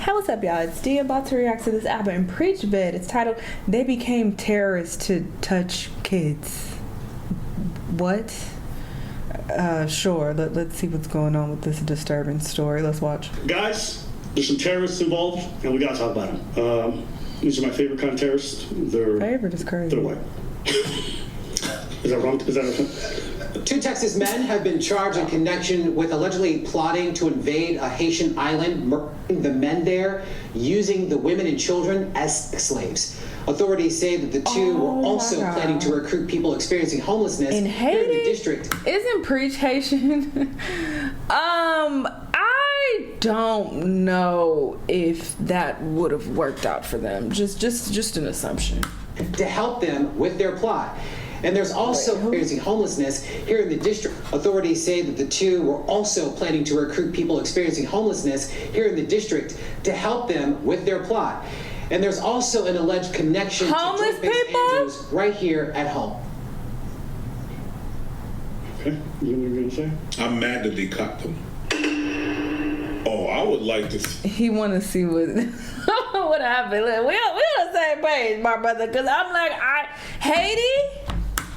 Hey, what's up, y'all? It's Dee about to react to this album in Preach Bed. It's titled "They Became Terrorists to Touch Kids." What? Sure. Let's see what's going on with this disturbing story. Let's watch. Guys, there's some terrorists involved, and we gotta talk about them. These are my favorite kind of terrorists. Favorite is crazy. They're white. Is that wrong? Is that okay? Two Texas men have been charged in connection with allegedly plotting to invade a Haitian island, murdering the men there, using the women and children as slaves. Authorities say that the two were also planning to recruit people experiencing homelessness in Haiti? Here in the district. Isn't Preach Haitian? I don't know if that would have worked out for them. Just an assumption. To help them with their plot. And there's also experiencing homelessness here in the district. Authorities say that the two were also planning to recruit people experiencing homelessness here in the district to help them with their plot. And there's also an alleged connection homeless to people Andrews right here at home. Okay, you know what you're gonna say? I'm mad that they caught them. Oh, I would like to. He want to see what what happened. Look, we on the same page, my brother. Cause I'm like, Haiti.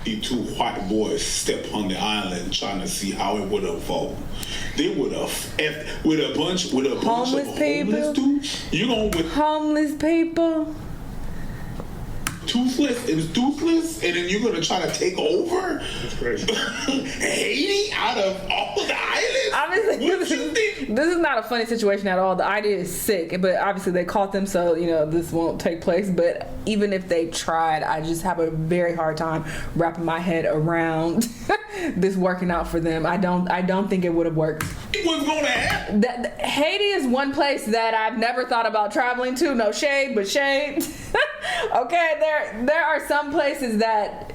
These two white boys step on the island trying to see how it would evolve. They would have with a bunch of homeless dudes. You know, with homeless people. Toothless. It was toothless, and then you're gonna try to take over. That's crazy. Haiti out of all the islands. Obviously, what you think? This is not a funny situation at all. The idea is sick, but obviously they caught them, so this won't take place. But even if they tried, I just have a very hard time wrapping my head around this working out for them. I don't think it would have worked. It was gonna happen. Haiti is one place that I've never thought about traveling to. No shade, but shade. Okay, there are some places that.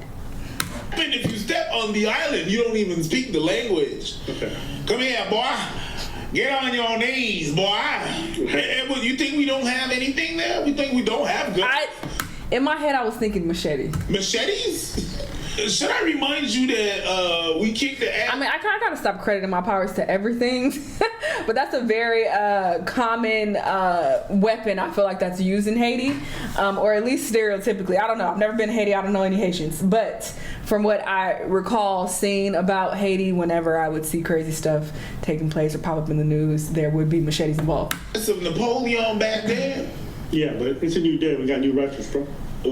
And if you step on the island, you don't even speak the language. Okay. Come here, boy. Get on your knees, boy. You think we don't have anything there? We think we don't have guns? In my head, I was thinking machete. Machetes? Should I remind you that we kicked the ass? I mean, I kind of got to stop crediting my powers to everything, but that's a very common weapon. I feel like that's used in Haiti, or at least stereotypically. I don't know. I've never been to Haiti. I don't know any Haitians, but from what I recall seeing about Haiti, whenever I would see crazy stuff taking place or pop up in the news, there would be machetes involved. It's of Napoleon back then. Yeah, but it's a new day. We got new records, bro. So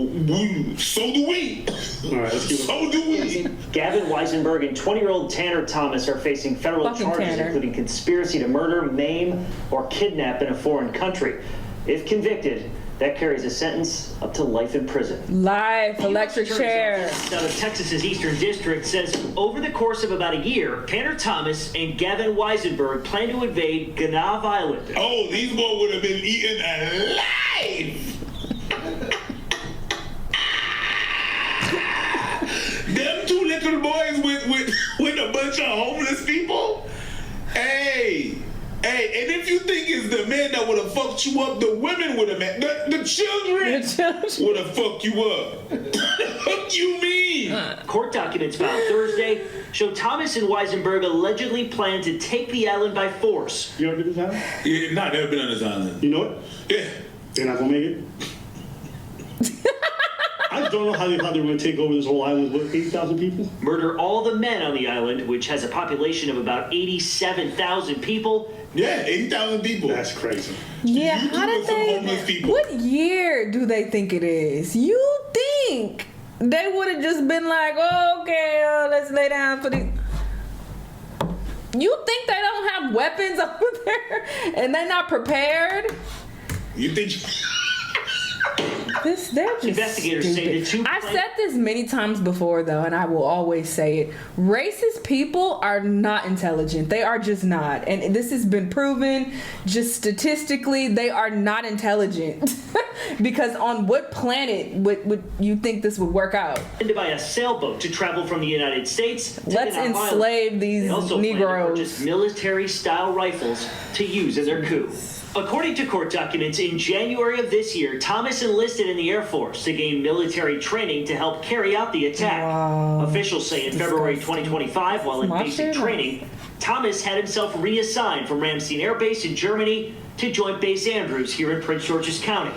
do we. All right, let's keep it. So do we. Gavin Weisenberg and 20-year-old Tanner Thomas are facing federal charges, including conspiracy to murder, maim, or kidnap in a foreign country. If convicted, that carries a sentence up to life in prison. Life, electric chair. Out of Texas's Eastern District says over the course of about a year, Tanner Thomas and Gavin Weisenberg plan to invade Ganav Island. Oh, these boys would have been eaten alive. Them two little boys with a bunch of homeless people. Hey, and if you think it's the men that would have fucked you up, the women would have the children would have fucked you up. What you mean? Court documents found Thursday show Thomas and Weisenberg allegedly planned to take the island by force. You ever been to this island? Yeah, nah, never been on this island. You know it? Yeah. They're not gonna make it. I don't know how they thought they were going to take over this whole island with 8,000 people. Murder all the men on the island, which has a population of about 87,000 people. Yeah, 80,000 people. That's crazy. Yeah, how did homeless people. What year do they think it is? You think they would have just been like, oh, okay, let's lay down for the... You think they don't have weapons over there and they're not prepared? You think... They're just Investigators stupid. say the two. I've said this many times before, though, and I will always say it. Racist people are not intelligent. They are just not. And this has been proven just statistically. They are not intelligent. Because on what planet would you think this would work out? By a sailboat to travel from the United States to Let's enslave these also Negroes. Purchase military-style rifles to use in their coup. According to court documents, in January of this year, Thomas enlisted in the Air Force to gain military training to help carry out the attack. Wow. Officials say in February 2025, while in basic training, Thomas had himself reassigned from Ramstein Air Base in Germany to Joint Base Andrews here in Prince George's County.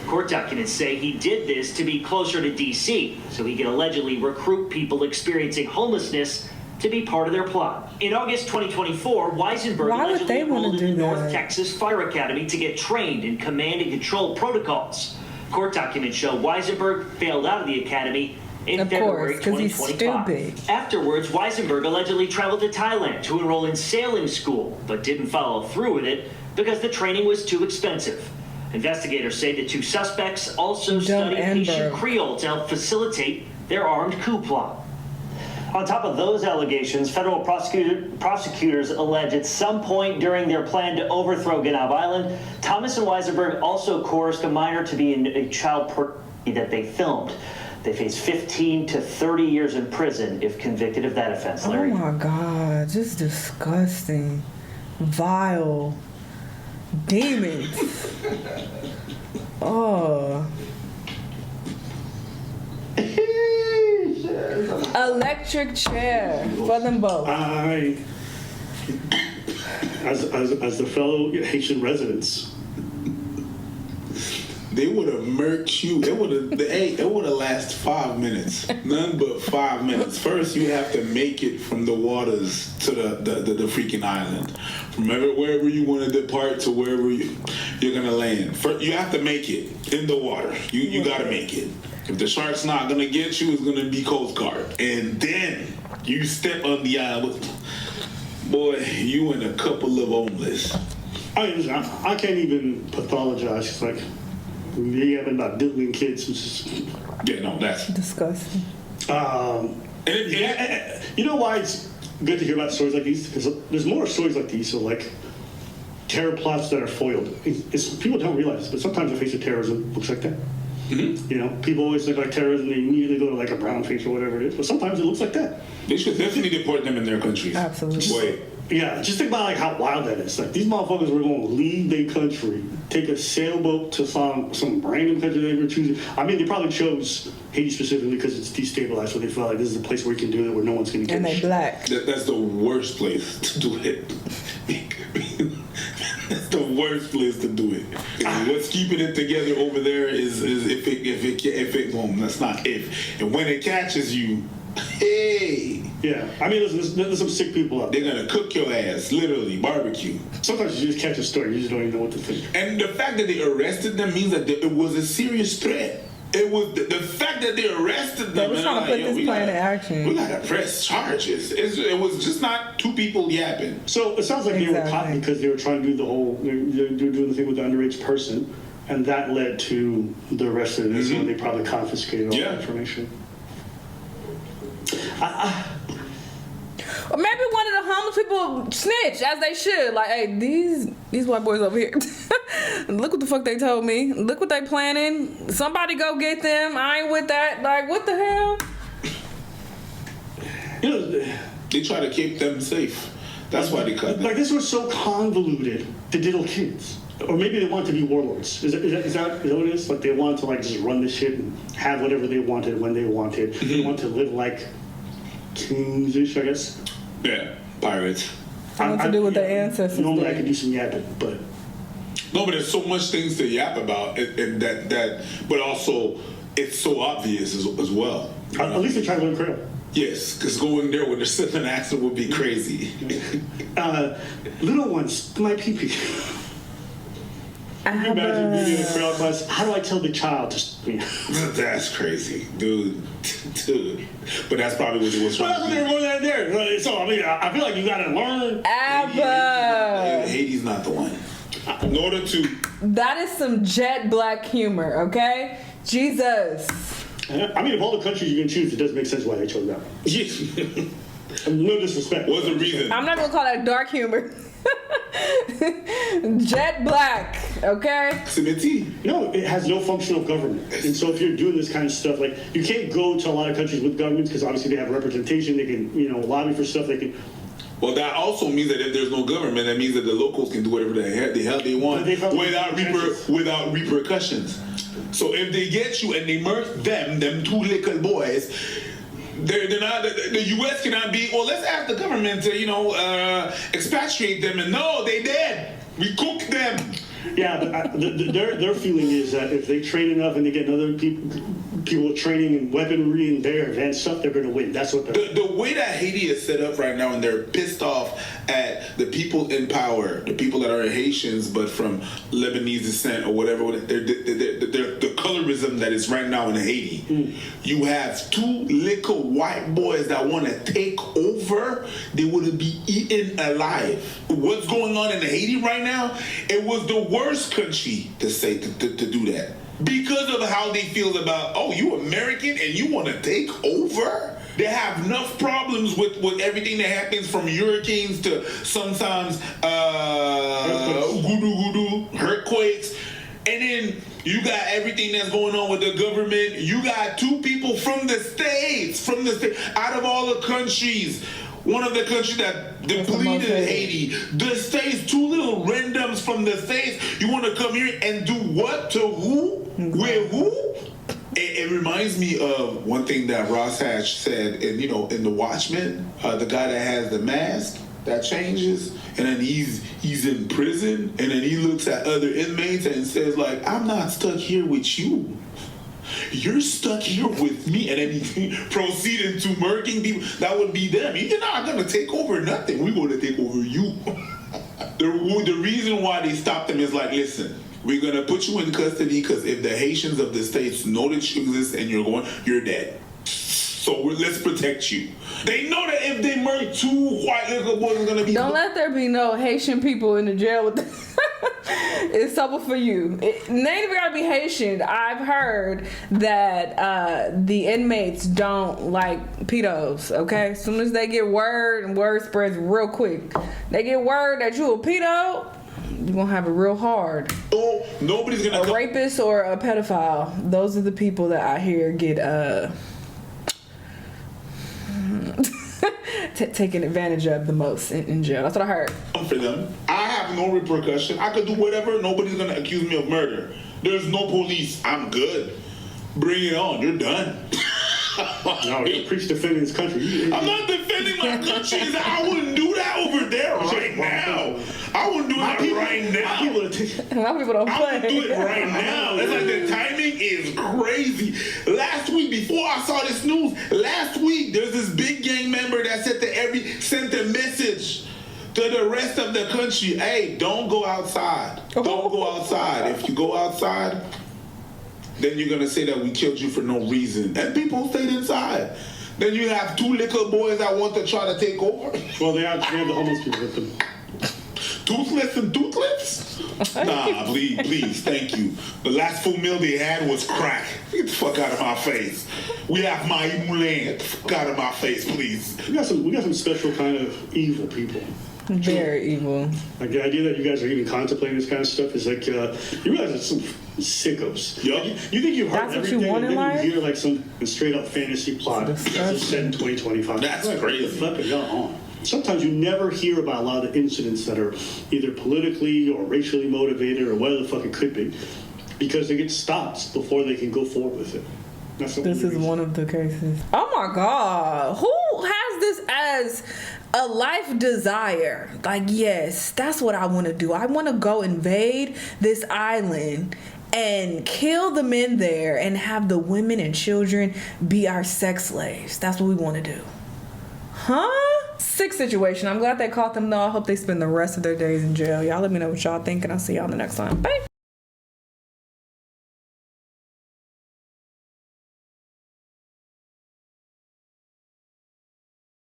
Court documents say he did this to be closer to D.C. so he could allegedly recruit people experiencing homelessness to be part of their plot. In August 2024, Weisenberg allegedly enrolled in the North Texas Fire Academy to get trained in command and control protocols. Court documents show Weisenberg failed out of the academy in February 2025. Afterwards, Weisenberg allegedly traveled to Thailand to enroll in sailing school, but didn't follow through with it because the training was too expensive. Investigators say the two suspects also studied Haitian Creole to help facilitate their armed coup plot. On top of those allegations, federal prosecutors allege at some point during their plan to overthrow Ganab Island, Thomas and Weisenberg also coerced a minor to be in a child pornography that they filmed. They face 15 to 30 years in prison if convicted of that offense, Larry. Oh my God, just disgusting, vile demons. Oh. Electric chair for them both. As the fellow Haitian residents, they would have murked you. It would have lasted 5 minutes. None but 5 minutes. First, you have to make it from the waters to the freaking island. From wherever you want to depart to wherever you're going to land. First, you have to make it in the water. You got to make it. If the shark's not going to get you, it's going to be Coast Guard. And then you step on the island. Boy, you and a couple of homeless. I can't even pathologize. It's like, you have about diddling kids. Yeah, no, that's disgusting. You know why it's good to hear about stories like these? Because there's more stories like these. So, like, terror plots that are foiled. People don't realize this, but sometimes the face of terrorism looks like that. Mm-hmm. You know, people always look like terrorism, they immediately go to like a brown face or whatever it is, but sometimes it looks like that. They should definitely deport them in their countries. Absolutely. Just think about like how wild that is. Like, these motherfuckers were going to leave their country, take a sailboat to some random country they were choosing. I mean, they probably chose Haiti specifically because it's destabilized, so they felt like this is a place where you can do it, where no one's going to get and they black. That's the worst place to do it. That's the worst place to do it. What's keeping it together over there is if it well, that's not if. And when it catches you, hey. Yeah, I mean, there's some sick people out there. They're gonna cook your ass, literally barbecue. Sometimes you just catch a story, you just don't even know what to think. And the fact that they arrested them means that it was a serious threat. It was the fact that they arrested them. They were trying to put this plan in action. We gotta press charges. It was just not two people yapping. So it sounds like they were caught because they were trying to do the whole, they were doing the thing with the underage person, and that led to the arrest of this, and they probably confiscated all that information. Or maybe one of the homeless people snitched, as they should. Like, hey, these white boys over here, look what the fuck they told me. Look what they planning. Somebody go get them. I ain't with that. Like, what the hell? You know, they try to keep them safe. That's why they cut them. Like, this was so convoluted to diddle kids. Or maybe they want to be warlords. Is that what it is? Like, they want to like just run this shit and have whatever they wanted when they wanted. They want to live like kings-ish, I guess. Yeah, pirates. What to do with their ancestors? Normally I could do some yapping, but no, but there's so much things to yap about, and that, but also it's so obvious as well. At least they try to learn Creole. Yes, because going there with a southern accent would be crazy. Little ones, my pee-pee. Can you imagine being in a Creole class? How do I tell the child to? That's crazy, dude. But that's probably what it was trying to do. Well, that's what they were going there. So, I mean, I feel like you gotta learn. Haiti's not the one. In order to... That is some jet black humor, okay? Jesus. I mean, of all the countries you can choose, it does make sense why they chose that one. No disrespect. What's the reason? I'm not gonna call that dark humor. Jet black, okay? No, it has no functional government. And so if you're doing this kind of stuff, like, you can't go to a lot of countries with governments because obviously they have representation, they can, lobby for stuff, they can... Well, that also means that if there's no government, that means that the locals can do whatever the hell they want without repercussions. So if they get you and they murder them two little boys, they're not, the U.S. cannot be, well, let's ask the government to, expatriate them, and no, they dead. We cook them. Yeah, but their feeling is that if they train enough and they get other people with training and weaponry and their advanced stuff, they're going to win. That's what they're. The way that Haiti is set up right now, and they're pissed off at the people in power, the people that are Haitians but from Lebanese descent or whatever. They're the colorism that is right now in Haiti. You have two little white boys that want to take over. They would be eaten alive. What's going on in Haiti right now? It was the worst country to say to do that. Because of how they feel about, oh, you American and you want to take over? They have enough problems with everything that happens from hurricanes to sometimes earthquakes. And then you got everything that's going on with the government. You got two people from the States, out of all the countries. One of the countries that depleted Haiti, the States, two little randoms from the States. You want to come here and do what to who? With who? It reminds me of one thing that Ross Hatch said, in The Watchmen, the guy that has the mask that changes, and then he's in prison, and then he looks at other inmates and says like, I'm not stuck here with you. You're stuck here with me, and then he proceeded to murking people. That would be them. You're not gonna take over nothing. We're gonna take over you. The reason why they stopped them is like, listen, we're gonna put you in custody because if the Haitians of the States know that you exist and you're dead. So let's protect you. They know that if they murder two white little boys, it's gonna be. Don't let there be no Haitian people in the jail with them. It's trouble for you. It ain't even gotta be Haitian. I've heard that the inmates don't like pedos. Okay, as soon as they get word, and word spreads real quick. They get word that you a pedo, you're gonna have it real hard. Oh, nobody's gonna. A rapist or a pedophile. Those are the people that I hear get taken advantage of the most in jail. That's what I heard. For them, I have no repercussion. I could do whatever. Nobody's gonna accuse me of murder. There's no police. I'm good. Bring it on. You're done. No, you're preach defending this country. I'm not defending my country. I wouldn't do that over there right now. I wouldn't do that right now. My people don't play. I would do it right now. It's like the timing is crazy. Last week, before I saw this news, there's this big gang member that sent a message to the rest of the country. Hey, don't go outside. Don't go outside. If you go outside, then you're going to say that we killed you for no reason. And people stayed inside. Then you have two little boys that want to try to take over. Well, they have the homeless people with them. Toothless and toothless? Nah, please, thank you. The last full meal they had was crack. Get the fuck out of my face. We have my moulin. Get the fuck out of my face, please. We got some special kind of evil people. Very evil. Like the idea that you guys are even contemplating this kind of stuff is like you realize it's some sickos. Yep. You think you've heard That's what everything, you want and in then life? you hear like some straight up fantasy plot that's set in 2025. That's like, crazy. What the fuck are y'all on? Sometimes you never hear about a lot of the incidents that are either politically or racially motivated or whatever the fuck it could be, because they get stopped before they can go forward with it. This is one of the cases. Oh my God. Who has this as a life desire? Like, yes, that's what I want to do. I want to go invade this island and kill the men there and have the women and children be our sex slaves. That's what we want to do. Huh? Sick situation. I'm glad they caught them though. I hope they spend the rest of their days in jail. Y'all let me know what y'all think and I'll see y'all the next time. Bye.